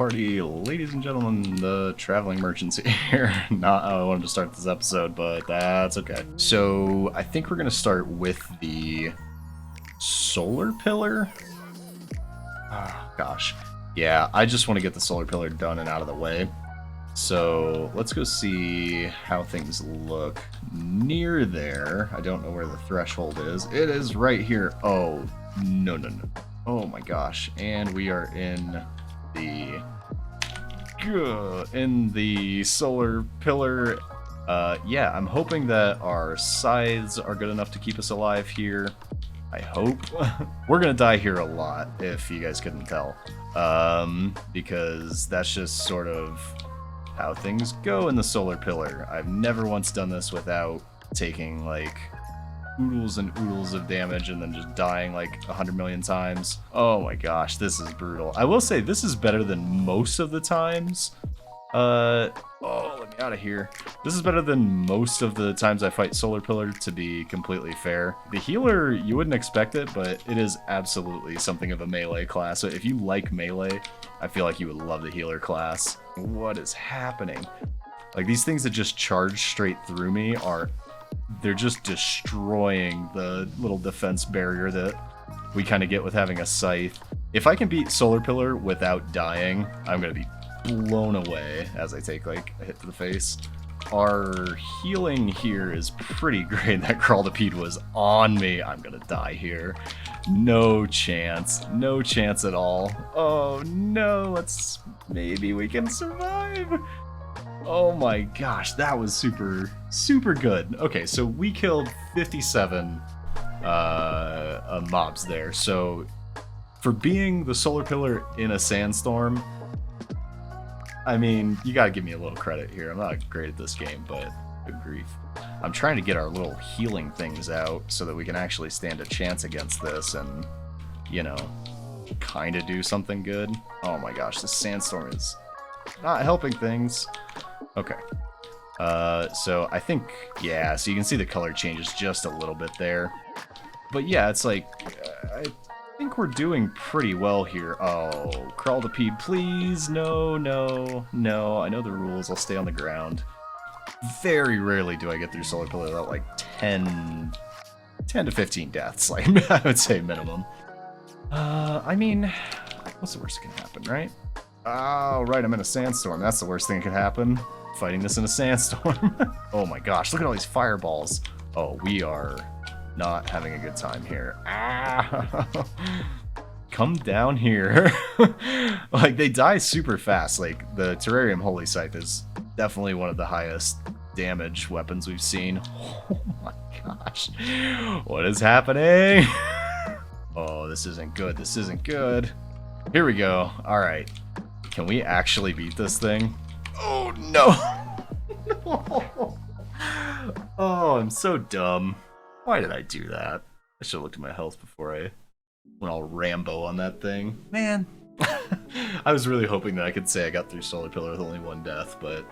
party, ladies and gentlemen, the traveling merchants here. Not how I wanted to start this episode, but that's okay. So I think we're gonna start with the solar pillar. Oh, gosh. Yeah, I just want to get the solar pillar done and out of the way. So let's go see how things look near there. I don't know where the threshold is. It is right here. Oh, no. Oh my gosh. And we are in the solar pillar. Yeah, I'm hoping that our scythes are good enough to keep us alive here. I hope. We're gonna die here a lot, if you guys couldn't tell. Because that's just sort of how things go in the solar pillar. I've never once done this without taking like oodles and oodles of damage and then just dying like 100 million times. Oh my gosh, this is brutal. I will say this is better than most of the times. Oh, let me out of here. This is better than most of the times I fight solar pillar, to be completely fair. The healer, you wouldn't expect it, but it is absolutely something of a melee class. So if you like melee, I feel like you would love the healer class. What is happening? Like, these things that just charge straight through me they're just destroying the little defense barrier that we kind of get with having a scythe. If I can beat solar pillar without dying, I'm gonna be blown away as I take like a hit to the face. Our healing here is pretty great. That Crawltipede was on me. I'm gonna die here. No chance. No chance at all. Oh no, maybe we can survive. Oh my gosh, that was super good. Okay, so we killed 57 mobs there. So for being the solar pillar in a sandstorm, I mean, you gotta give me a little credit here. I'm not great at this game, but good grief. I'm trying to get our little healing things out so that we can actually stand a chance against this and, you know, kind of do something good. Oh my gosh, this sandstorm is not helping things. Okay. So I think, yeah, so you can see the color changes just a little bit there. But yeah, it's like, I think we're doing pretty well here. Oh, Crawltipede, please. No. I know the rules. I'll stay on the ground. Very rarely do I get through solar pillar without like 10 to 15 deaths, like I would say minimum. I mean, what's the worst that can happen, right? Oh, right, I'm in a sandstorm. That's the worst thing that could happen. Fighting this in a sandstorm. Oh my gosh, look at all these fireballs. Oh, we are not having a good time here. Ah! Come down here. Like, they die super fast. Like, the Terrarium Holy Scythe is definitely one of the highest damage weapons we've seen. Oh my gosh. What is happening? Oh, this isn't good. This isn't good. Here we go. Alright. Can we actually beat this thing? Oh, no. No. Oh, I'm so dumb. Why did I do that? I should have looked at my health before I went all Rambo on that thing. Man. I was really hoping that I could say I got through solar pillar with only one death, but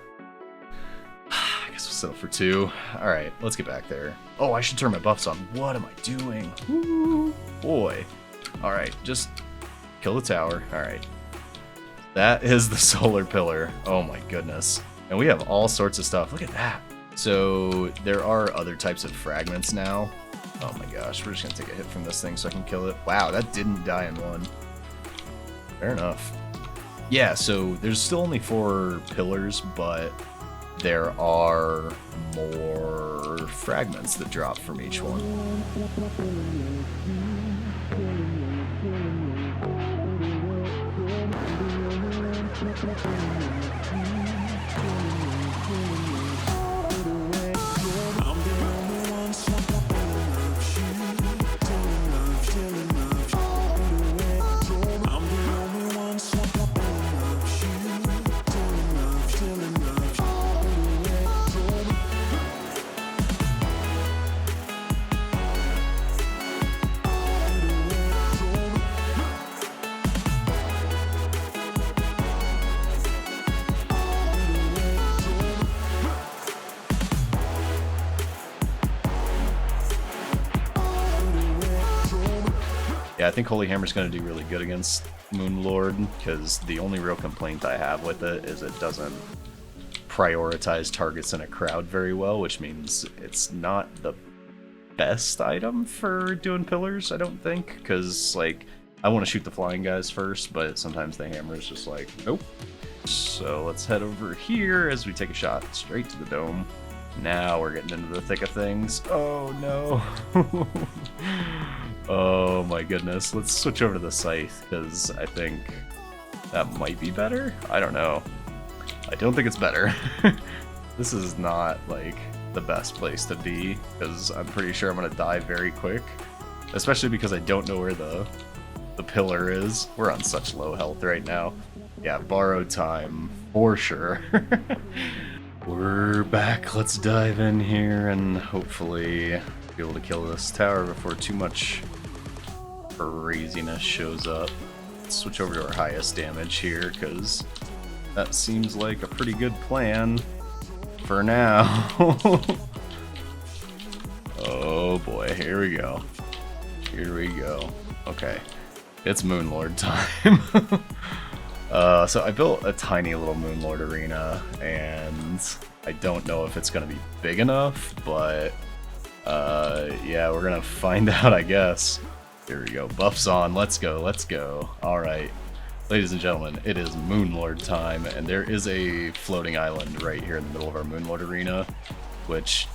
I guess we'll settle for 2. Alright, let's get back there. Oh, I should turn my buffs on. What am I doing? Woo, boy. Alright, just kill the tower. Alright. That is the solar pillar. Oh my goodness. And we have all sorts of stuff. Look at that. So there are other types of fragments now. Oh my gosh, we're just gonna take a hit from this thing so I can kill it. Wow, that didn't die in one. Fair enough. Yeah, so there's still only 4 pillars, but there are more fragments that drop from each one. Yeah, I think Holy Hammer's going to do really good against Moonlord, because the only real complaint I have with it is it doesn't prioritize targets in a crowd very well, which means it's not the best item for doing pillars, I don't think, because, like, I want to shoot the flying guys first, but sometimes the hammer is just like, nope. So let's head over here as we take a shot straight to the dome. Now we're getting into the thick of things. Oh no. Oh my goodness. Let's switch over to the scythe, because I think that might be better. I don't know. I don't think it's better. This is not like the best place to be, because I'm pretty sure I'm gonna die very quick, especially because I don't know where the pillar is. We're on such low health right now. Yeah, borrowed time for sure. We're back. Let's dive in here and hopefully be able to kill this tower before too much craziness shows up. Let's switch over to our highest damage here, because that seems like a pretty good plan for now. Oh boy, here we go. Here we go. Okay, it's Moonlord time. So I built a tiny little Moonlord arena, and I don't know if it's going to be big enough, but yeah, we're going to find out, I guess. Here we go. Buffs on. Let's go. Let's go. All right. Ladies and gentlemen, it is Moonlord time, and there is a floating island right here in the middle of our Moonlord arena, which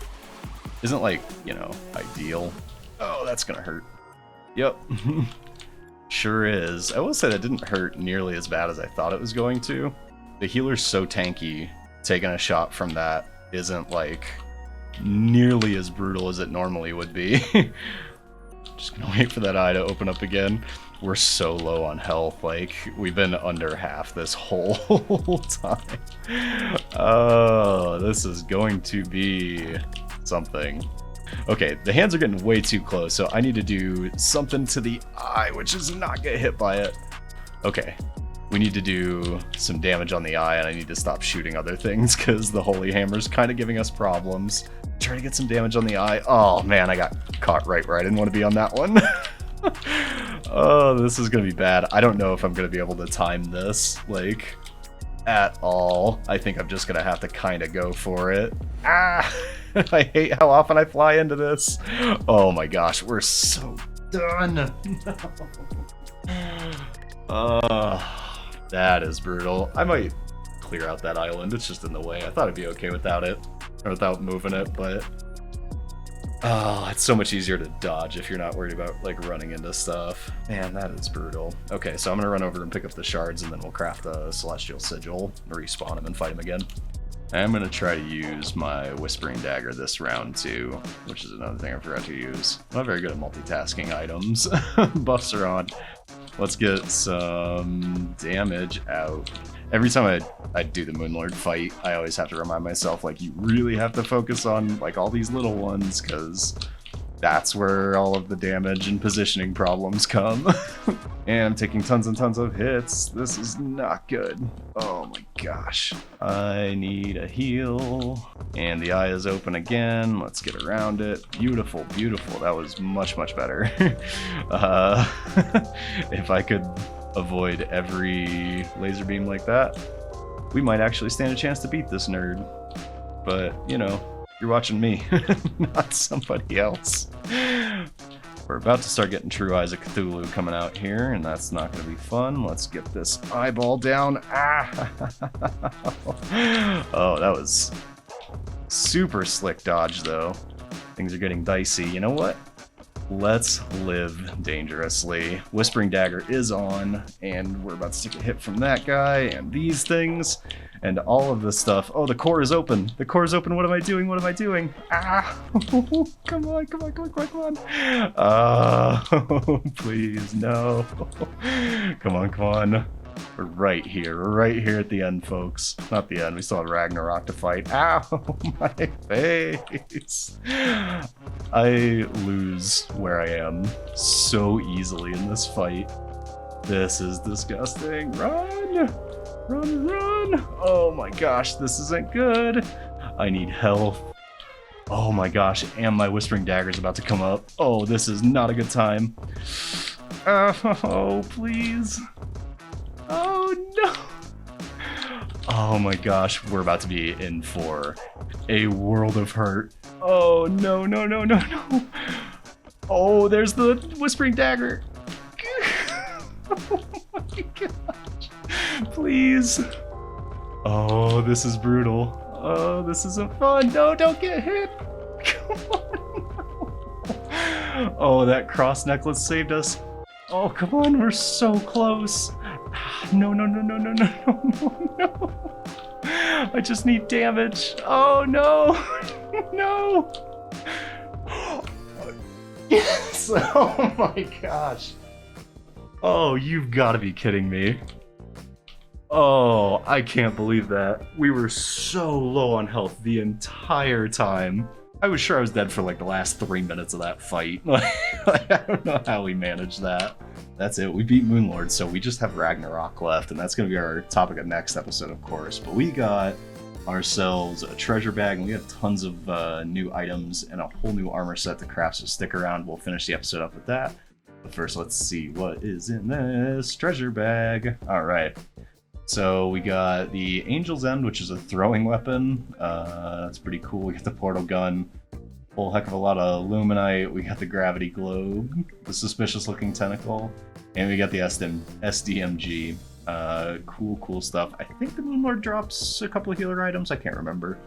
isn't, like, you know, ideal. Oh, that's going to hurt. Yep. Sure is. I will say that didn't hurt nearly as bad as I thought it was going to. The healer's so tanky, taking a shot from that isn't, like, nearly as brutal as it normally would be. Just gonna wait for that eye to open up again. We're so low on health, like, we've been under half this whole time. Oh, this is going to be something. Okay, the hands are getting way too close, so I need to do something to the eye, which is not get hit by it. Okay, we need to do some damage on the eye, and I need to stop shooting other things, because the Holy Hammer's kind of giving us problems. Try to get some damage on the eye. Oh man, I got caught right where I didn't want to be on that one. Oh, this is going to be bad. I don't know if I'm going to be able to time this, like, at all. I think I'm just going to have to kind of go for it. Ah! I hate how often I fly into this. Oh my gosh, we're so done. That is brutal. I might clear out that island. It's just in the way. I thought I'd be okay without it, or without moving it, but it's so much easier to dodge if you're not worried about, like, running into stuff. Man, that is brutal. Okay, so I'm gonna run over and pick up the shards, and then we'll craft a Celestial Sigil, respawn him, and fight him again. I'm going to try to use my Whispering Dagger this round too, which is another thing I forgot to use. I'm not very good at multitasking items. Buffs are on. Let's get some damage out. Every time I do the Moonlord fight, I always have to remind myself, like, you really have to focus on, like, all these little ones, because that's where all of the damage and positioning problems come. And I'm taking tons and tons of hits. This is not good. Oh my gosh. I need a heal. And the eye is open again. Let's get around it. Beautiful, beautiful. That was much, much better. If I could avoid every laser beam like that, we might actually stand a chance to beat this nerd. But, you know, you're watching me, not somebody else. We're about to start getting True Eyes of Cthulhu coming out here, and that's not going to be fun. Let's get this eyeball down. Ah! Oh, that was super slick dodge, though. Things are getting dicey. You know what? Let's live dangerously. Whispering Dagger is on, and we're about to take a hit from that guy, and these things, and all of this stuff. Oh, the core is open. The core is open. What am I doing? What am I doing? Ah! Come on, come on, come on, come on, come on. Oh, please, no. Come on, come on. We're right here. We're right here at the end, folks. Not the end. We still have Ragnarok to fight. Ow, my face. I lose where I am so easily in this fight. This is disgusting. Run! Run, run! Oh my gosh, this isn't good. I need health. Oh my gosh, and my Whispering Dagger is about to come up. Oh, this is not a good time. Oh, please. Oh, no. Oh my gosh, we're about to be in for a world of hurt. Oh, no, no, no, no, no. Oh, there's the Whispering Dagger. Oh my gosh. Please. Oh, this is brutal. Oh, this isn't fun. No, don't get hit. Come on. No. Oh, that cross necklace saved us. Oh, come on, we're so close. No, no, no, no, no, no, no, no, no. I just need damage. Oh, no. No. Yes. Oh, my gosh. Oh, you've got to be kidding me. Oh, I can't believe that. We were so low on health the entire time. I was sure I was dead for like the last 3 minutes of that fight. I don't know how we managed that. That's it. We beat Moonlord, so we just have Ragnarok left, and that's going to be our topic of next episode, of course. But we got ourselves a treasure bag, and we got tons of new items and a whole new armor set to craft, so stick around. We'll finish the episode up with that. But first, let's see what is in this treasure bag. All right. So we got the Angel's End, which is a throwing weapon. That's pretty cool. We got the portal gun, whole heck of a lot of Luminite. We got the gravity globe, the suspicious looking tentacle, and we got the SDMG. Cool stuff. I think the Moonlord drops a couple of healer items. I can't remember.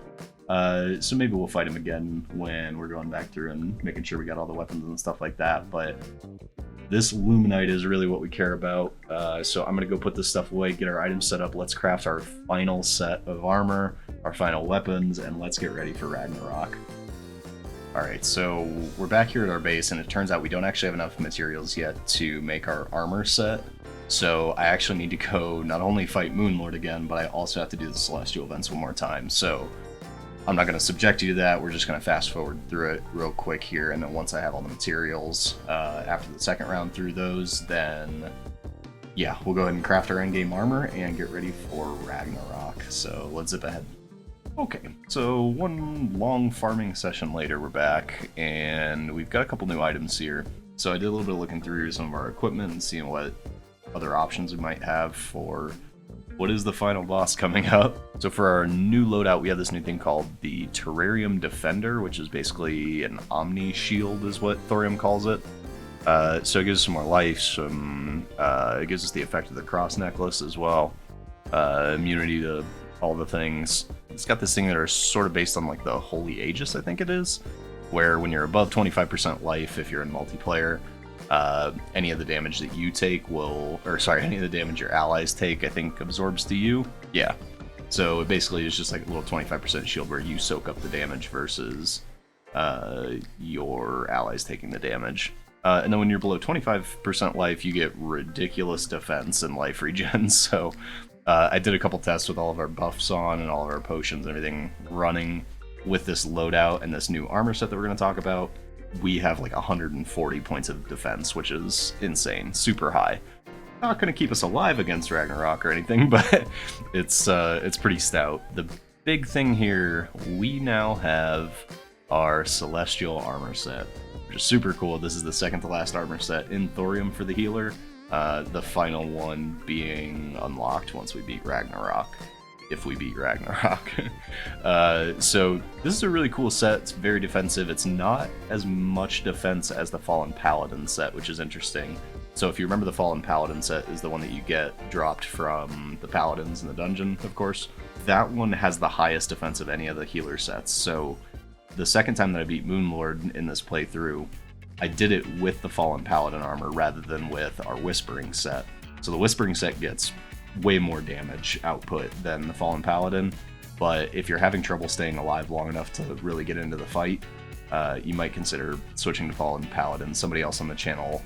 So maybe we'll fight him again when we're going back through and making sure we got all the weapons and stuff like that. But this Luminite is really what we care about. So I'm going to go put this stuff away, get our items set up. Let's craft our final set of armor, our final weapons, and let's get ready for Ragnarok. Alright, so we're back here at our base, and it turns out we don't actually have enough materials yet to make our armor set. So I actually need to go not only fight Moonlord again, but I also have to do the Celestial events one more time. So I'm not going to subject you to that. We're just going to fast forward through it real quick here, and then once I have all the materials after the second round through those, then yeah, we'll go ahead and craft our endgame armor and get ready for Ragnarok. So let's zip ahead. Okay, so one long farming session later, we're back, and we've got a couple new items here. So I did a little bit of looking through some of our equipment and seeing what other options we might have for what is the final boss coming up. So for our new loadout, we have this new thing called the Terrarium Defender, which is basically an Omni Shield is what Thorium calls it. So it gives us some more life, it gives us the effect of the cross necklace as well, immunity to all the things. It's got this thing that are sort of based on like the Holy Aegis, I think it is, where when you're above 25% life, if you're in multiplayer, any of the damage that you take any of the damage your allies take, I think, absorbs to you. Yeah. So it basically is just like a little 25% shield where you soak up the damage versus your allies taking the damage. And then when you're below 25% life, you get ridiculous defense and life regen. So I did a couple tests with all of our buffs on and all of our potions and everything running with this loadout and this new armor set that we're going to talk about. We have like 140 points of defense, which is insane, super high. Not going to keep us alive against Ragnarok or anything, but it's pretty stout. The big thing here, we now have our Celestial armor set, which is super cool. This is the second to last armor set in Thorium for the healer. The final one being unlocked once we beat Ragnarok. If we beat Ragnarok. So this is a really cool set. It's very defensive. It's not as much defense as the Fallen Paladin set, which is interesting. So if you remember, the Fallen Paladin set is the one that you get dropped from the Paladins in the dungeon, of course. That one has the highest defense of any of the healer sets. So the second time that I beat Moonlord in this playthrough, I did it with the Fallen Paladin armor rather than with our Whispering set. So the Whispering set gets way more damage output than the Fallen Paladin, but if you're having trouble staying alive long enough to really get into the fight, you might consider switching to Fallen Paladin. Somebody else on the channel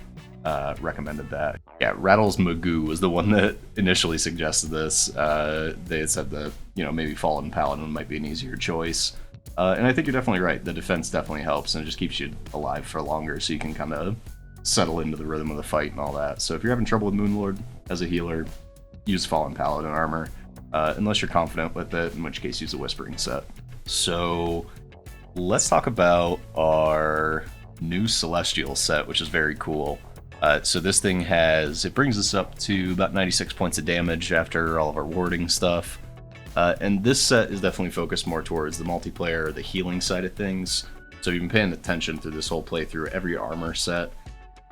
recommended that. Yeah, Rattles Magoo was the one that initially suggested this. They had said that, maybe Fallen Paladin might be an easier choice. And I think you're definitely right. The defense definitely helps, and it just keeps you alive for longer, so you can kind of settle into the rhythm of the fight and all that. So if you're having trouble with Moonlord as a healer, use Fallen Paladin armor, unless you're confident with it, in which case use a Whispering set. So let's talk about our new Celestial set, which is very cool. So this thing it brings us up to about 96 points of damage after all of our warding stuff. And this set is definitely focused more towards the multiplayer or the healing side of things. So if you've been paying attention through this whole playthrough, every armor set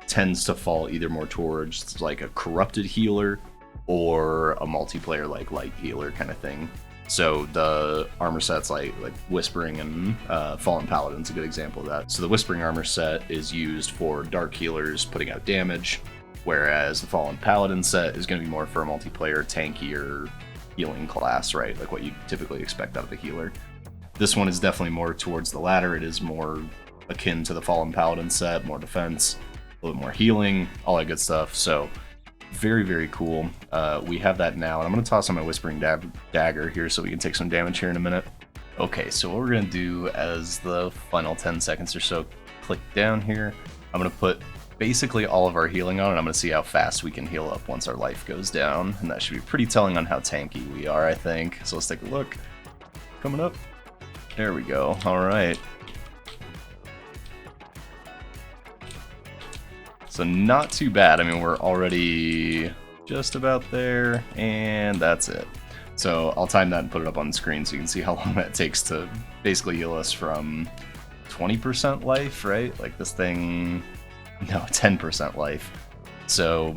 tends to fall either more towards like a corrupted healer or a multiplayer like light healer kind of thing. So the armor sets like Whispering and Fallen Paladin's a good example of that. So the Whispering armor set is used for dark healers putting out damage, whereas the Fallen Paladin set is going to be more for a multiplayer tankier healing class, right? Like what you typically expect out of a healer. This one is definitely more towards the latter. It is more akin to the Fallen Paladin set, more defense, a little bit more healing, all that good stuff. So very, very cool. We have that now, and I'm going to toss on my Whispering Dagger here so we can take some damage here in a minute. Okay, so what we're going to do as the final 10 seconds or so, click down here. I'm going to put basically all of our healing on, and I'm going to see how fast we can heal up once our life goes down, and that should be pretty telling on how tanky we are, I think. So let's take a look. Coming up. There we go. All right. So not too bad. I mean, we're already just about there, and that's it. So I'll time that and put it up on the screen so you can see how long that takes to basically heal us from 20% life, right? Like this thing, no, 10% life. So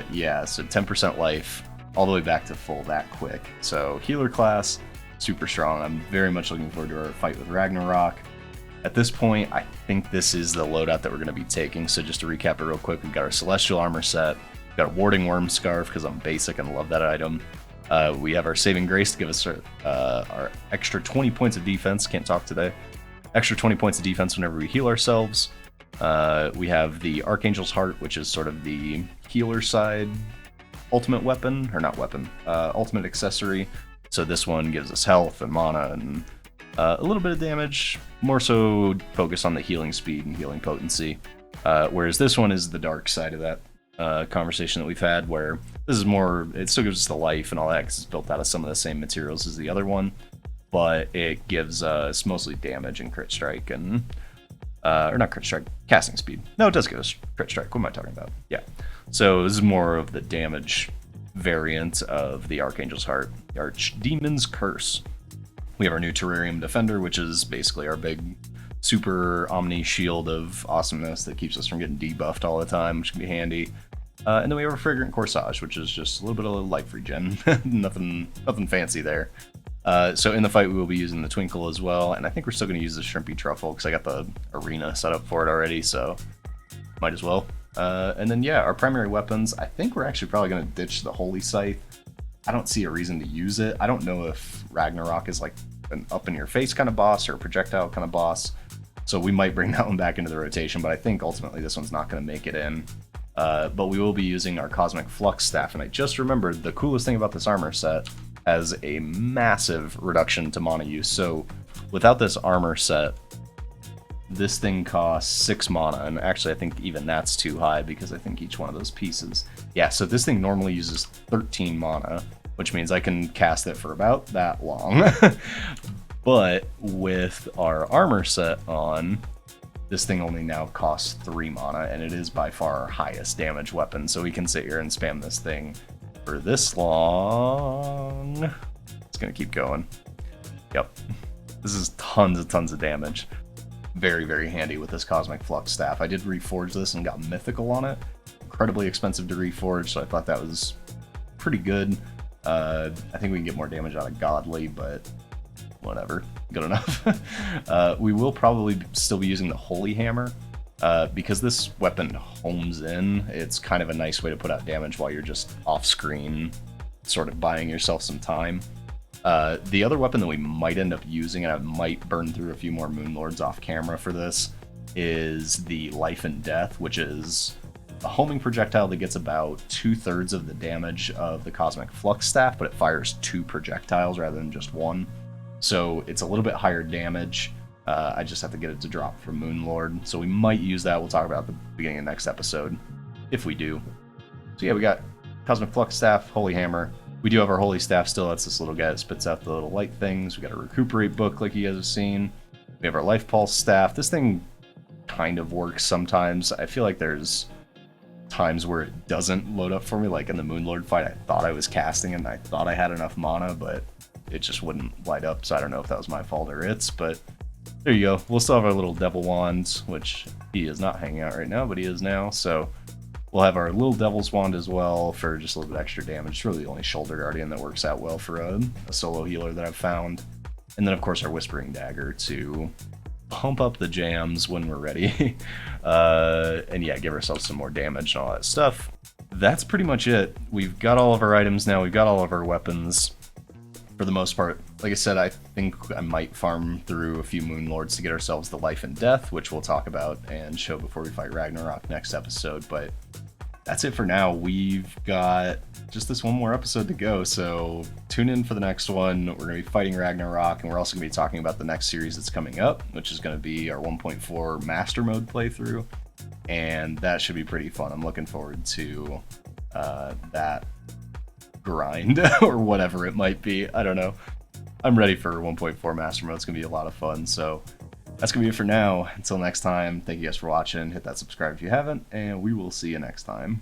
yeah, so 10% life all the way back to full that quick. So healer class, super strong. I'm very much looking forward to our fight with Ragnarok. At this point, I think this is the loadout that we're going to be taking. So just to recap it real quick, we've got our Celestial Armor set, we've got a Warding Worm Scarf because I'm basic and love that item. We have our Saving Grace to give us our extra 20 points of defense. Can't talk today. Extra 20 points of defense whenever we heal ourselves. We have the Archangel's Heart, which is sort of the healer side ultimate weapon, or not weapon, ultimate accessory. So this one gives us health and mana and a little bit of damage, more so focus on the healing speed and healing potency. Whereas this one is the dark side of that conversation that we've had, where this is more, it still gives us the life and all that because it's built out of some of the same materials as the other one, but it gives us mostly damage and crit strike and, or not crit strike, casting speed. No, it does give us crit strike. What am I talking about? Yeah. So this is more of the damage variant of the Archangel's Heart, the Archdemon's Curse. We have our new Terrarium Defender, which is basically our big super omni shield of awesomeness that keeps us from getting debuffed all the time, which can be handy. And then we have our Fragrant Corsage, which is just a little bit of life regen. nothing fancy there. So in the fight, we will be using the Twinkle as well, and I think we're still going to use the Shrimpy Truffle because I got the arena set up for it already, so might as well. And then yeah, our primary weapons, I think we're actually probably going to ditch the Holy Scythe. I don't see a reason to use it. I don't know if Ragnarok is like an up-in-your-face kind of boss or a projectile kind of boss, so we might bring that one back into the rotation, but I think ultimately this one's not going to make it in. But we will be using our Cosmic Flux Staff, and I just remembered the coolest thing about this armor set has a massive reduction to mana use. So without this armor set, this thing costs 6 mana, and actually I think even that's too high because I think each one of those pieces... Yeah, so this thing normally uses 13 mana, which means I can cast it for about that long. But with our armor set on, this thing only now costs 3 mana, and it is by far our highest damage weapon, so we can sit here and spam this thing for this long. It's gonna keep going. Yep. This is tons of damage. Very, very handy with this Cosmic Flux Staff. I did reforge this and got Mythical on it. Incredibly expensive to reforge, so I thought that was pretty good. I think we can get more damage out of Godly, but whatever. Good enough. We will probably still be using the Holy Hammer. Because this weapon homes in, it's kind of a nice way to put out damage while you're just off-screen, sort of buying yourself some time. The other weapon that we might end up using, and I might burn through a few more Moonlords off camera for this, is the Life and Death, which is a homing projectile that gets about 2/3 of the damage of the Cosmic Flux Staff, but it fires 2 projectiles rather than just 1. So it's a little bit higher damage. I just have to get it to drop from Moonlord, so we might use that. We'll talk about it at the beginning of the next episode, if we do. So yeah, we got Cosmic Flux Staff, Holy Hammer. We do have our Holy Staff still. That's this little guy that spits out the little light things. We got a Recuperate book, like you guys have seen. We have our Life Pulse Staff. This thing kind of works sometimes. I feel like there's times where it doesn't load up for me, like in the Moonlord fight. I thought I was casting it and I thought I had enough mana, but it just wouldn't light up, so I don't know if that was my fault or its, but there you go. We'll still have our little Devil Wand, which he is not hanging out right now, but he is now, so we'll have our little Devil's Wand as well for just a little bit extra damage. It's really the only Shoulder Guardian that works out well for a solo healer that I've found. And then, of course, our Whispering Dagger to pump up the jams when we're ready. And yeah, give ourselves some more damage and all that stuff. That's pretty much it. We've got all of our items now. We've got all of our weapons. For the most part, like I said, I think I might farm through a few Moonlords to get ourselves the Life and Death, which we'll talk about and show before we fight Ragnarok next episode. But that's it for now. We've got just this one more episode to go, so tune in for the next one. We're going to be fighting Ragnarok, and we're also going to be talking about the next series that's coming up, which is going to be our 1.4 Master Mode playthrough, and that should be pretty fun. I'm looking forward to that grind, or whatever it might be. I don't know. I'm ready for 1.4 Master Mode. It's going to be a lot of fun, so that's going to be it for now. Until next time, thank you guys for watching. Hit that subscribe if you haven't, and we will see you next time.